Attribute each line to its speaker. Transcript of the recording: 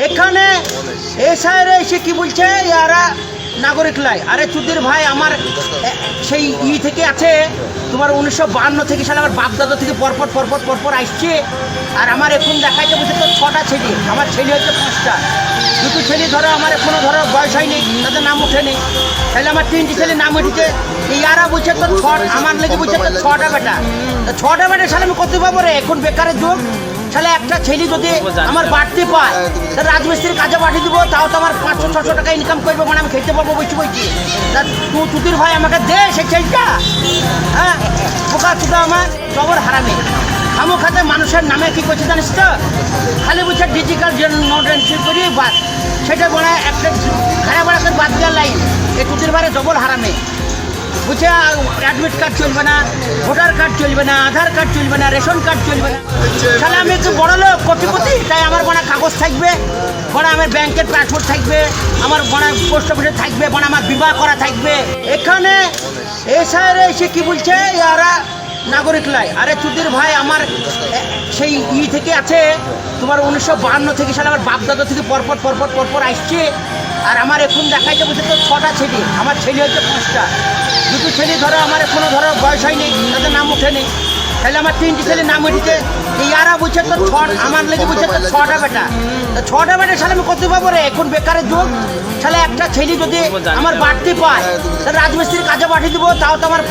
Speaker 1: এখানে এসআইরে এসে কি বলছে ইয়ারা নাগরিক লাই। আরে চুদির ভাই, আমার সেই থেকে আছে তোমার 1952 থেকে সালে আমার বাপ দাদা থেকে পরপর পরপর পরপর আসছে। আর আমার এখন দেখাইতে বলছে তো 6টা ছেলে, আমার ছেলে হচ্ছে 5টা। দুটো ছেলে ধরো আমার এখনো ধরো বয়স হয়নি, তাদের নাম ওঠেনি। তাহলে আমার 3টি ছেলে নাম উঠেছে। ইয়ারা বলছে তো আমার লেগে বলছে তো 6টা বেটা। 6টা বেটা সালে আমি করতে পারবো রে? এখন বেকারের যুগ। তাহলে একটা ছেলে যদি আমার বাড়তে পায়, তাহলে রাজমিস্ত্রির কাজে পাঠিয়ে দিব, তাও তো আমার 500-600 টাকা ইনকাম করবো, মানে আমি খেতে পারবো বলছি। তা তুই চুদির ভাই আমাকে দে সেই ছেলেটা। হ্যাঁ, পোকা চুদা আমার জবর হারামে আমু খাতে মানুষের নামে কি করছে জানিস তো? খালি বলছে ডিজিটাল নোট এন্ট্রি করি বাস, সেটা বলে একটা খারাপ বাড়াতে বাদ দেওয়ার লাইন। এই চুদির ভাইয়ের জবর হারামে বুঝছে অ্যাডমিট কার্ড চলবে না, ভোটার কার্ড চলবে না, আধার কার্ড চলবে না, রেশন কার্ড চলবে না। তাহলে আমি একটু বড় লোক, কোটিপতি, তাই আমার বড় কাগজ থাকবে, বড় আমার ব্যাংকের পাসপোর্ট থাকবে, আমার বড় পোস্ট অফিসে থাকবে, বড় আমার বিবাহ করা থাকবে। এখানে এসআইরে এসে কি বলছে ইয়ারা নাগরিক লাই। আরে চুদির ভাই, আমার সেই থেকে আছে তোমার 1952 থেকে সালে আমার বাপ দাদা থেকে পরপর পরপর পরপর আসছে। আর আমার এখন দেখাইতে বলছে তো 6টা ছেলে, আমার ছেলে হচ্ছে 5টা। দুটো ছেলে ধরো আমার এখনো ধরো বয়স হয়নি, তাদের নাম ওঠেনি। তাহলে আমার 3টি ছেলে নাম উঠেছে। ইয়ারা বলছে তো আমার লেগে বলছে তো 6টা বেটা। 6টা বেটা সালে আমি করতে পারবো রে? এখন বেকারের যুগ। তাহলে একটা ছেলে যদি আমার বাড়তে পায়, তাহলে রাজমিস্ত্রির কাজে পাঠিয়ে দিব, তাও তো আমার